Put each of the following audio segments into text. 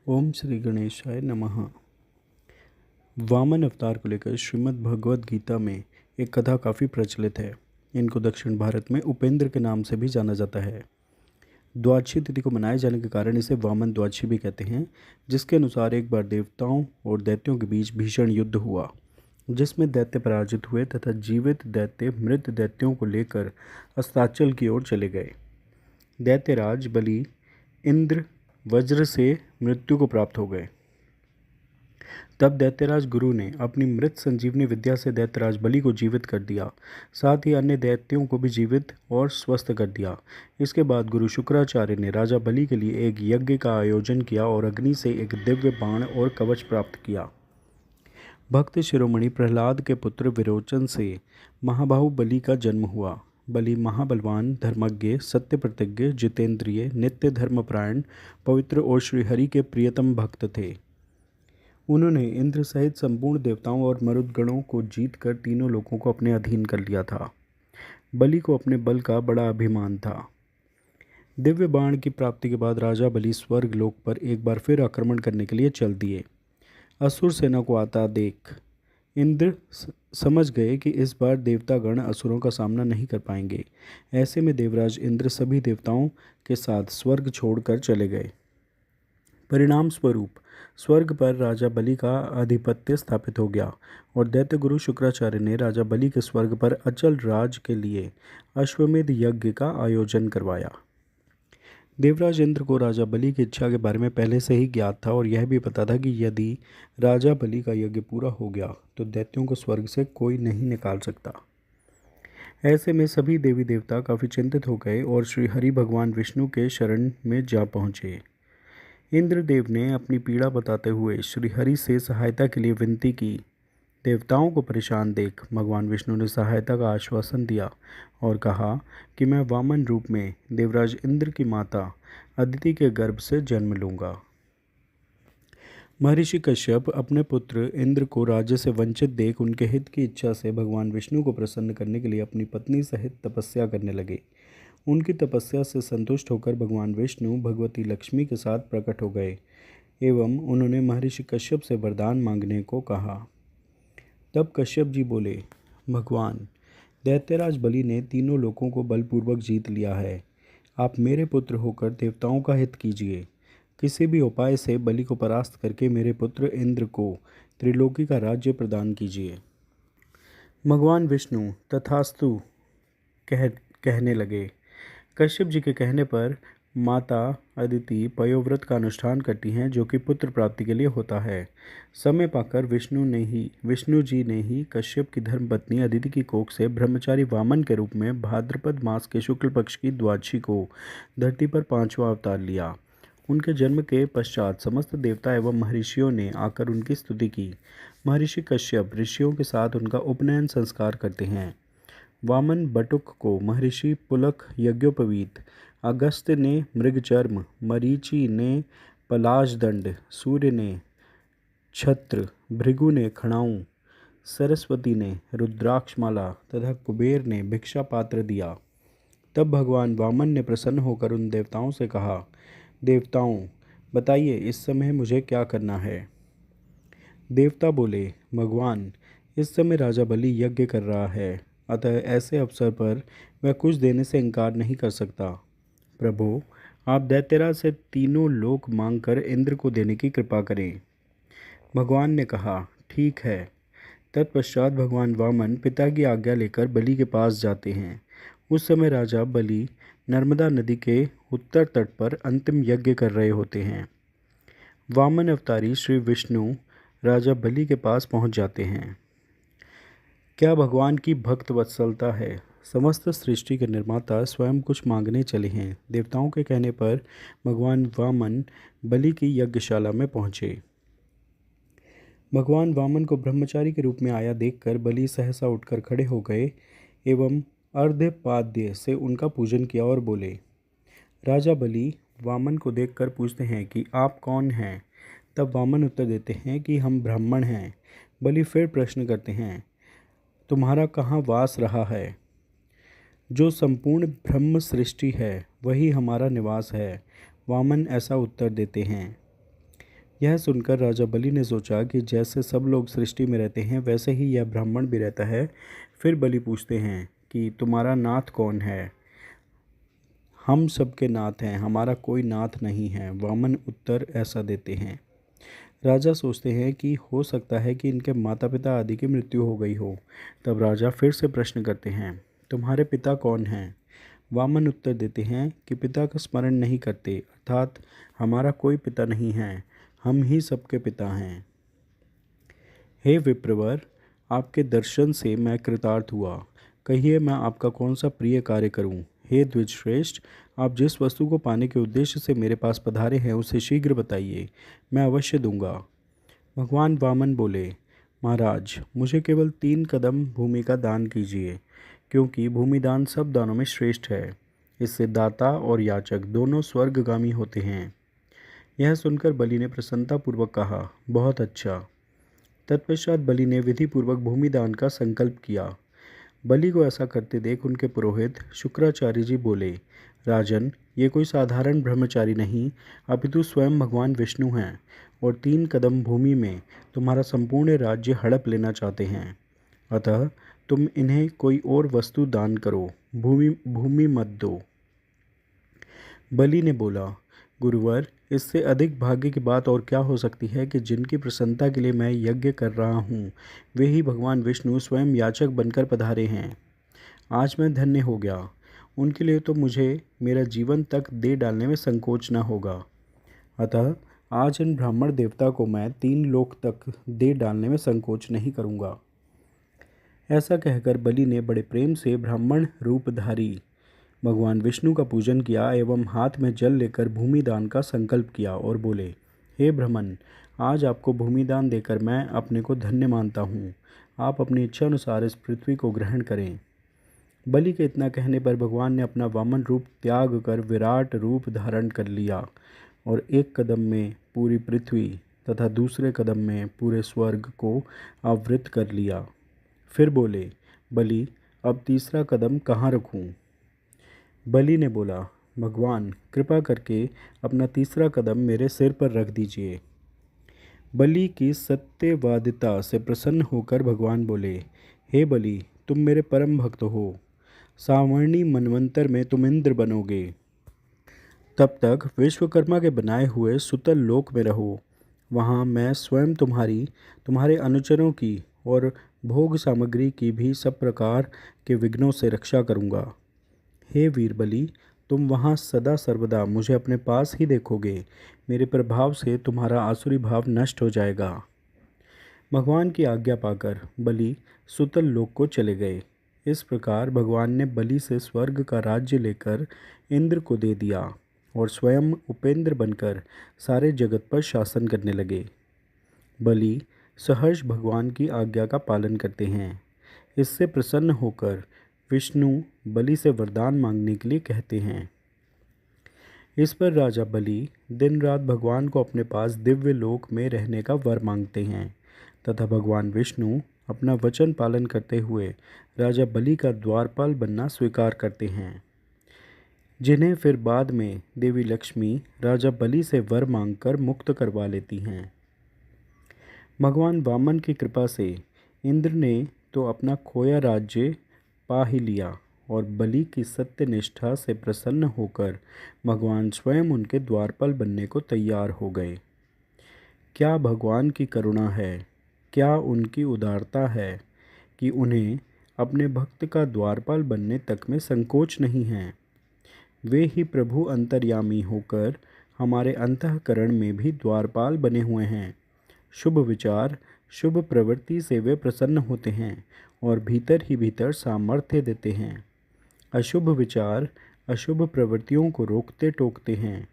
ओम श्री गणेशाय नमः। वामन अवतार को लेकर श्रीमद् भगवद गीता में एक कथा काफ़ी प्रचलित है। इनको दक्षिण भारत में उपेंद्र के नाम से भी जाना जाता है। द्वादशी तिथि को मनाए जाने के कारण इसे वामन द्वादशी भी कहते हैं, जिसके अनुसार एक बार देवताओं और दैत्यों के बीच भीषण युद्ध हुआ, जिसमें दैत्य पराजित हुए तथा जीवित दैत्य मृत दैत्यों को लेकर अस्ताचल की ओर चले गए। दैत्यराज बलि इंद्र वज्र से मृत्यु को प्राप्त हो गए। तब दैत्यराज गुरु ने अपनी मृत संजीवनी विद्या से दैत्यराज बलि को जीवित कर दिया, साथ ही अन्य दैत्यों को भी जीवित और स्वस्थ कर दिया। इसके बाद गुरु शुक्राचार्य ने राजा बलि के लिए एक यज्ञ का आयोजन किया और अग्नि से एक दिव्य बाण और कवच प्राप्त किया। भक्त शिरोमणि प्रहलाद के पुत्र विरोचन से महाबाहु बलि का जन्म हुआ। बलि महाबलवान, धर्मज्ञ, सत्य प्रतिज्ञ, जितेंद्रिय, नित्य धर्मपरायण, पवित्र और श्रीहरि के प्रियतम भक्त थे। उन्होंने इंद्र सहित संपूर्ण देवताओं और मरुदगणों को जीतकर तीनों लोकों को अपने अधीन कर लिया था। बलि को अपने बल का बड़ा अभिमान था। दिव्य बाण की प्राप्ति के बाद राजा बलि स्वर्ग लोक पर एक बार फिर आक्रमण करने के लिए चल दिए। असुर सेना को आता देख इंद्र समझ गए कि इस बार देवतागण असुरों का सामना नहीं कर पाएंगे। ऐसे में देवराज इंद्र सभी देवताओं के साथ स्वर्ग छोड़कर चले गए। परिणाम स्वरूप स्वर्ग पर राजा बलि का आधिपत्य स्थापित हो गया और दैत्य गुरु शुक्राचार्य ने राजा बलि के स्वर्ग पर अचल राज के लिए अश्वमेध यज्ञ का आयोजन करवाया। देवराज इंद्र को राजा बलि की इच्छा के बारे में पहले से ही ज्ञात था और यह भी पता था कि यदि राजा बलि का यज्ञ पूरा हो गया तो दैत्यों को स्वर्ग से कोई नहीं निकाल सकता। ऐसे में सभी देवी देवता काफ़ी चिंतित हो गए और श्री हरि भगवान विष्णु के शरण में जा पहुँचे। इंद्रदेव ने अपनी पीड़ा बताते हुए श्रीहरि से सहायता के लिए विनती की। देवताओं को परेशान देख भगवान विष्णु ने सहायता का आश्वासन दिया और कहा कि मैं वामन रूप में देवराज इंद्र की माता अदिति के गर्भ से जन्म लूँगा। महर्षि कश्यप अपने पुत्र इंद्र को राज्य से वंचित देख उनके हित की इच्छा से भगवान विष्णु को प्रसन्न करने के लिए अपनी पत्नी सहित तपस्या करने लगे। उनकी तपस्या से संतुष्ट होकर भगवान विष्णु भगवती लक्ष्मी के साथ प्रकट हो गए एवं उन्होंने महर्षि कश्यप से वरदान मांगने को कहा। तब कश्यप जी बोले, भगवान, दैत्यराज बलि ने तीनों लोकों को बलपूर्वक जीत लिया है। आप मेरे पुत्र होकर देवताओं का हित कीजिए। किसी भी उपाय से बलि को परास्त करके मेरे पुत्र इंद्र को त्रिलोकी का राज्य प्रदान कीजिए। भगवान विष्णु तथास्तु कहने लगे। कश्यप जी के कहने पर माता अदिति पयोव्रत का अनुष्ठान करती हैं, जो कि पुत्र प्राप्ति के लिए होता है। समय पाकर विष्णु जी ने ही कश्यप की धर्मपत्नी अदिति की कोख से ब्रह्मचारी वामन के रूप में भाद्रपद मास के शुक्ल पक्ष की द्वादशी को धरती पर 5वां अवतार लिया। उनके जन्म के पश्चात समस्त देवता एवं महर्षियों ने आकर उनकी स्तुति की। महर्षि कश्यप ऋषियों के साथ उनका उपनयन संस्कार करते हैं। वामन बटुक को महर्षि पुलक यज्ञोपवीत, अगस्त्य ने मृगचर्म, मरीचि ने पलाशदंड, सूर्य ने छत्र, भृगु ने खड़ाऊं, सरस्वती ने रुद्राक्षमाला तथा कुबेर ने भिक्षा पात्र दिया। तब भगवान वामन ने प्रसन्न होकर उन देवताओं से कहा, देवताओं, बताइए इस समय मुझे क्या करना है। देवता बोले, भगवान, इस समय राजा बलि यज्ञ कर रहा है, अतः ऐसे अवसर पर वह कुछ देने से इनकार नहीं कर सकता। प्रभु, आप दैत्यराज से तीनों लोक मांगकर इंद्र को देने की कृपा करें। भगवान ने कहा, ठीक है। तत्पश्चात भगवान वामन पिता की आज्ञा लेकर बलि के पास जाते हैं। उस समय राजा बलि नर्मदा नदी के उत्तर तट पर अंतिम यज्ञ कर रहे होते हैं। वामन अवतारी श्री विष्णु राजा बलि के पास पहुंच जाते हैं। क्या भगवान की भक्त वत्सलता है। समस्त सृष्टि के निर्माता स्वयं कुछ मांगने चले हैं। देवताओं के कहने पर भगवान वामन बलि की यज्ञशाला में पहुँचे। भगवान वामन को ब्रह्मचारी के रूप में आया देखकर बलि सहसा उठकर खड़े हो गए एवं अर्धपाद्य से उनका पूजन किया और बोले। राजा बलि वामन को देखकर पूछते हैं कि आप कौन हैं। तब वामन उत्तर देते हैं कि हम ब्राह्मण हैं। बलि फिर प्रश्न करते हैं, तुम्हारा कहाँ वास रहा है। जो संपूर्ण ब्रह्म सृष्टि है वही हमारा निवास है। वामन ऐसा उत्तर देते हैं। यह सुनकर राजा बलि ने सोचा कि जैसे सब लोग सृष्टि में रहते हैं वैसे ही यह ब्राह्मण भी रहता है। फिर बलि पूछते हैं कि तुम्हारा नाथ कौन है। हम सबके नाथ हैं, हमारा कोई नाथ नहीं है, वामन उत्तर ऐसा देते हैं। राजा सोचते हैं कि हो सकता है कि इनके माता पिता आदि की मृत्यु हो गई हो। तब राजा फिर से प्रश्न करते हैं, तुम्हारे पिता कौन हैं। वामन उत्तर देते हैं कि पिता का स्मरण नहीं करते, अर्थात हमारा कोई पिता नहीं है, हम ही सबके पिता हैं। हे विप्रवर, आपके दर्शन से मैं कृतार्थ हुआ। कहिए मैं आपका कौन सा प्रिय कार्य करूं। हे द्विजश्रेष्ठ, आप जिस वस्तु को पाने के उद्देश्य से मेरे पास पधारे हैं उसे शीघ्र बताइए, मैं अवश्य दूंगा। भगवान वामन बोले, महाराज मुझे केवल 3 कदम भूमि का दान कीजिए, क्योंकि भूमिदान सब दानों में श्रेष्ठ है। इससे दाता और याचक दोनों स्वर्गगामी होते हैं। यह सुनकर बलि ने प्रसन्नतापूर्वक कहा, बहुत अच्छा। तत्पश्चात बलि ने विधिपूर्वक भूमिदान का संकल्प किया। बलि को ऐसा करते देख उनके पुरोहित शुक्राचार्य जी बोले, राजन, ये कोई साधारण ब्रह्मचारी नहीं, अपितु स्वयं भगवान विष्णु हैं और 3 कदम भूमि में तुम्हारा संपूर्ण राज्य हड़प लेना चाहते हैं। अतः तुम इन्हें कोई और वस्तु दान करो, भूमि भूमि मत दो। बलि ने बोला, गुरुवर, इससे अधिक भाग्य की बात और क्या हो सकती है कि जिनकी प्रसन्नता के लिए मैं यज्ञ कर रहा हूँ वे ही भगवान विष्णु स्वयं याचक बनकर पधारे हैं। आज मैं धन्य हो गया। उनके लिए तो मुझे मेरा जीवन तक दे डालने में संकोच न होगा। अतः आज इन ब्राह्मण देवता को मैं 3 लोक तक दे डालने में संकोच नहीं करूँगा। ऐसा कहकर बलि ने बड़े प्रेम से ब्राह्मण रूपधारी भगवान विष्णु का पूजन किया एवं हाथ में जल लेकर भूमिदान का संकल्प किया और बोले, हे ब्राह्मण, आज आपको भूमिदान देकर मैं अपने को धन्य मानता हूँ। आप अपनी इच्छा अनुसार इस पृथ्वी को ग्रहण करें। बलि के इतना कहने पर भगवान ने अपना वामन रूप त्याग कर विराट रूप धारण कर लिया और एक कदम में पूरी पृथ्वी तथा दूसरे कदम में पूरे स्वर्ग को आवृत कर लिया। फिर बोले, बलि, अब तीसरा कदम कहाँ रखूं। बलि ने बोला, भगवान कृपा करके अपना तीसरा कदम मेरे सिर पर रख दीजिए। बलि की सत्यवादिता से प्रसन्न होकर भगवान बोले, हे बलि, तुम मेरे परम भक्त हो। सावर्णी मनवंतर में तुम इंद्र बनोगे। तब तक विश्वकर्मा के बनाए हुए सुतल लोक में रहो। वहाँ मैं स्वयं तुम्हारे अनुचरों की और भोग सामग्री की भी सब प्रकार के विघ्नों से रक्षा करूँगा। हे वीरबली, तुम वहाँ सदा सर्वदा मुझे अपने पास ही देखोगे। मेरे प्रभाव से तुम्हारा आसुरी भाव नष्ट हो जाएगा। भगवान की आज्ञा पाकर बलि सुतल लोक को चले गए। इस प्रकार भगवान ने बलि से स्वर्ग का राज्य लेकर इंद्र को दे दिया और स्वयं उपेंद्र बनकर सारे जगत पर शासन करने लगे। बलि सहर्ष भगवान की आज्ञा का पालन करते हैं। इससे प्रसन्न होकर विष्णु बलि से वरदान मांगने के लिए कहते हैं। इस पर राजा बलि दिन रात भगवान को अपने पास दिव्य लोक में रहने का वर मांगते हैं तथा भगवान विष्णु अपना वचन पालन करते हुए राजा बलि का द्वारपाल बनना स्वीकार करते हैं, जिन्हें फिर बाद में देवी लक्ष्मी राजा बलि से वर मांगकर मुक्त करवा लेती हैं। भगवान वामन की कृपा से इंद्र ने तो अपना खोया राज्य पा ही लिया और बलि की सत्य निष्ठा से प्रसन्न होकर भगवान स्वयं उनके द्वारपाल बनने को तैयार हो गए। क्या भगवान की करुणा है, क्या उनकी उदारता है कि उन्हें अपने भक्त का द्वारपाल बनने तक में संकोच नहीं है। वे ही प्रभु अंतर्यामी होकर हमारे अंतःकरण में भी द्वारपाल बने हुए हैं। शुभ विचार, शुभ प्रवृत्ति से वे प्रसन्न होते हैं और भीतर ही भीतर सामर्थ्य देते हैं। अशुभ विचार, अशुभ प्रवृत्तियों को रोकते टोकते हैं।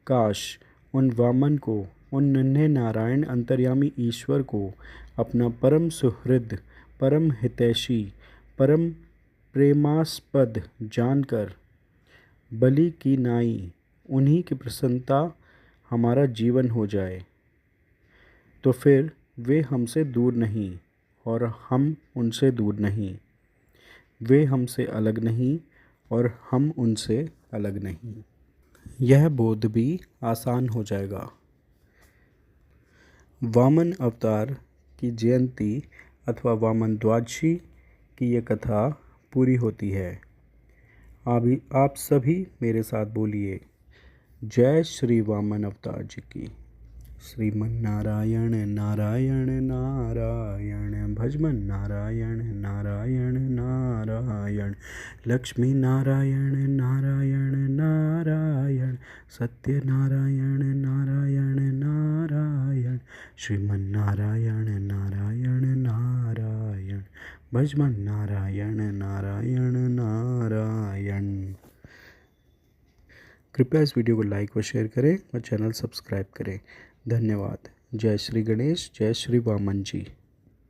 काश उन वामन को, उन नन्हे नारायण अंतर्यामी ईश्वर को अपना परम सुहृद, परम हितैषी, परम प्रेमास्पद जानकर बलि की नाई उन्हीं की प्रसन्नता हमारा जीवन हो जाए, तो फिर वे हमसे दूर नहीं और हम उनसे दूर नहीं। वे हमसे अलग नहीं और हम उनसे अलग नहीं। यह बोध भी आसान हो जाएगा। वामन अवतार की जयंती अथवा वामन द्वादशी की ये कथा पूरी होती है। अभी आप सभी मेरे साथ बोलिए, जय श्री वामन अवतार जी की। श्रीमन नारायण नारायण नारायण, भजमन नारायण नारायण नारायण, लक्ष्मी नारायण नारायण नारायण, सत्य नारायण नारायण नारायण, श्रीमन नारायण नारायण नारायण, भजमन नारायण नारायण नारायण। कृपया इस वीडियो को लाइक व शेयर करें और चैनल सब्सक्राइब करें। धन्यवाद। जय श्री गणेश, जय श्री वामन जी।